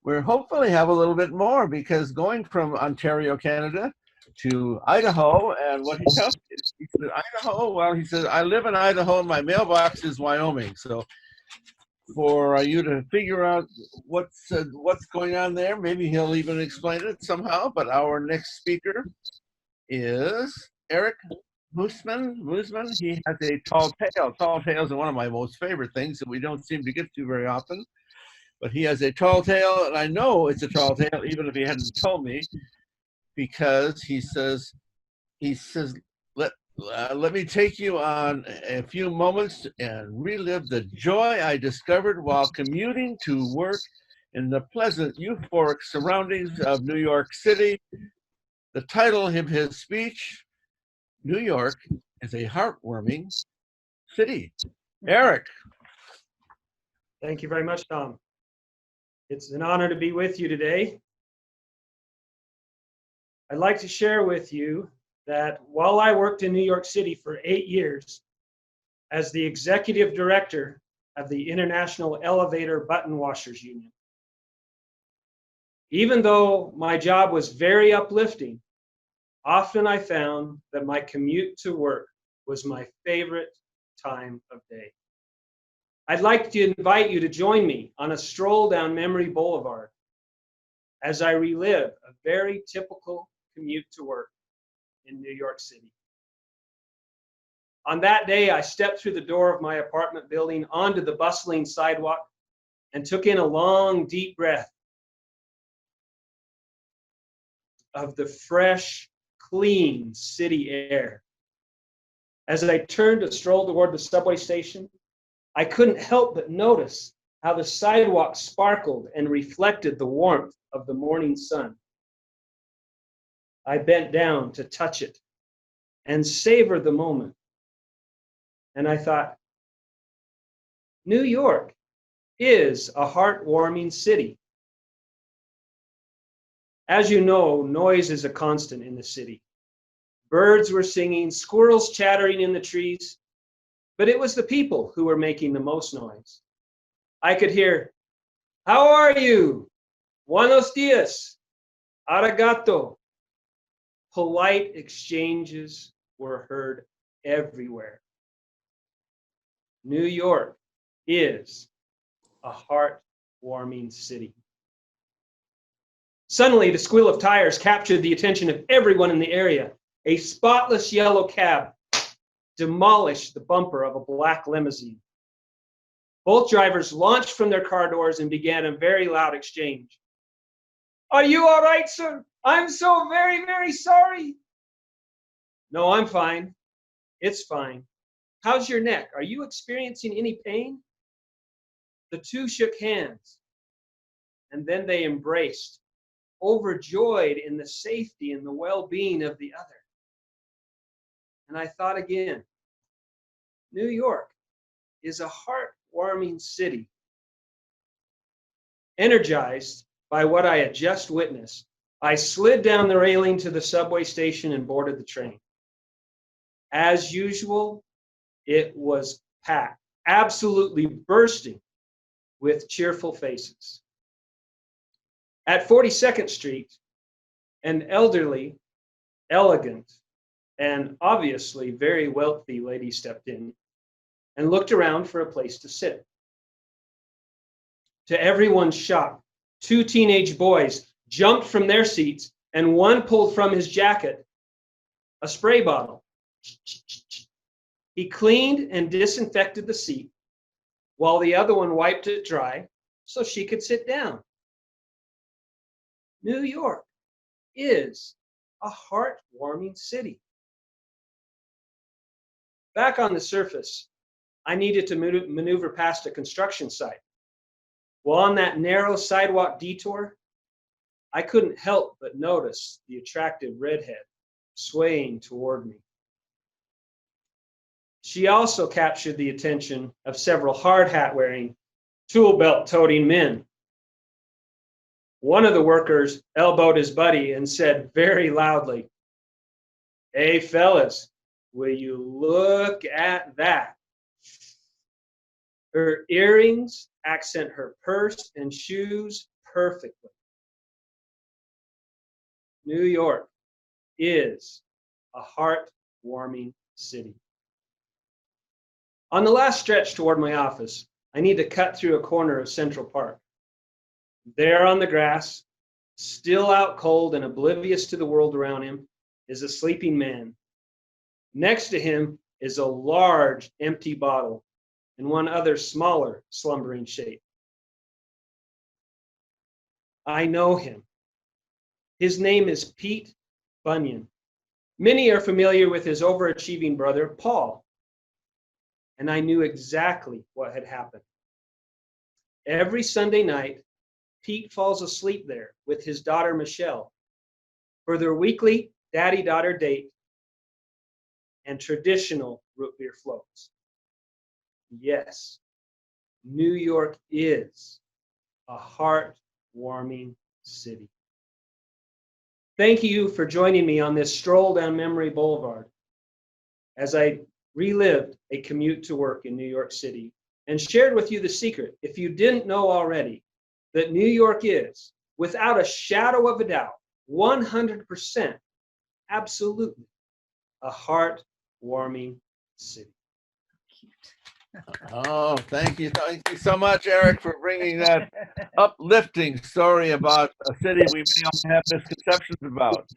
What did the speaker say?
we'll hopefully have a little bit more, because going from Ontario, Canada to Idaho, and what he tells me, he said, Idaho, well, he says, I live in Idaho and my mailbox is Wyoming. So for you to figure out what's going on there, maybe he'll even explain it somehow. But our next speaker is Eric Moosman. He has a tall tail. Tall tails are one of my most favorite things that we don't seem to get to very often. But he has a tall tail, and I know it's a tall tail, even if he hadn't told me, because he says, let me take you on a few moments and relive the joy I discovered while commuting to work in the pleasant, euphoric surroundings of New York City. The title of his speech, New York is a heartwarming city. Eric. Thank you very much, Tom. It's an honor to be with you today. I'd like to share with you that while I worked in New York City for 8 years as the executive director of the International Elevator Button Washers Union, even though my job was very uplifting, often I found that my commute to work was my favorite time of day. I'd like to invite you to join me on a stroll down Memory Boulevard as I relive a very typical commute to work in New York City. On that day, I stepped through the door of my apartment building onto the bustling sidewalk and took in a long, deep breath of the fresh, clean city air. As I turned to stroll toward the subway station, I couldn't help but notice how the sidewalk sparkled and reflected the warmth of the morning sun. I bent down to touch it and savor the moment. And I thought, New York is a heartwarming city. As you know, noise is a constant in the city. Birds were singing, squirrels chattering in the trees, but it was the people who were making the most noise. I could hear, how are you? Buenos dias. Arigato. Polite exchanges were heard everywhere. New York is a heartwarming city. Suddenly, the squeal of tires captured the attention of everyone in the area. A spotless yellow cab demolished the bumper of a black limousine. Both drivers launched from their car doors and began a very loud exchange. Are you all right, sir? I'm so very, very sorry. No, I'm fine. It's fine. How's your neck? Are you experiencing any pain? The two shook hands, and then they embraced, overjoyed in the safety and the well-being of the other. And I thought again, New York is a heartwarming city. Energized by what I had just witnessed, I slid down the railing to the subway station and boarded the train. As usual, it was packed, absolutely bursting with cheerful faces. At 42nd Street, an elderly, elegant, and obviously very wealthy lady stepped in and looked around for a place to sit. To everyone's shock, two teenage boys jumped from their seats, and one pulled from his jacket a spray bottle. He cleaned and disinfected the seat, while the other one wiped it dry so she could sit down. New York is a heartwarming city. Back on the surface, I needed to maneuver past a construction site. While on that narrow sidewalk detour, I couldn't help but notice the attractive redhead swaying toward me. She also captured the attention of several hard hat wearing, tool belt toting men. One of the workers elbowed his buddy and said very loudly, "Hey fellas, will you look at that?" Her earrings accent her purse and shoes perfectly. New York is a heartwarming city. On the last stretch toward my office, I need to cut through a corner of Central Park. There on the grass, still out cold and oblivious to the world around him, is a sleeping man. Next to him is a large empty bottle and one other smaller slumbering shape. I know him. His name is Pete Bunyan. Many are familiar with his overachieving brother, Paul. And I knew exactly what had happened. Every Sunday night, Pete falls asleep there with his daughter, Michelle, for their weekly daddy-daughter date and traditional root beer floats. Yes, New York is a heartwarming city. Thank you for joining me on this stroll down memory boulevard as I relived a commute to work in New York City and shared with you the secret, if you didn't know already, that New York is, without a shadow of a doubt, 100%, absolutely, a heartwarming city. Oh, thank you. Thank you so much, Eric, for bringing that uplifting story about a city we may all have misconceptions about.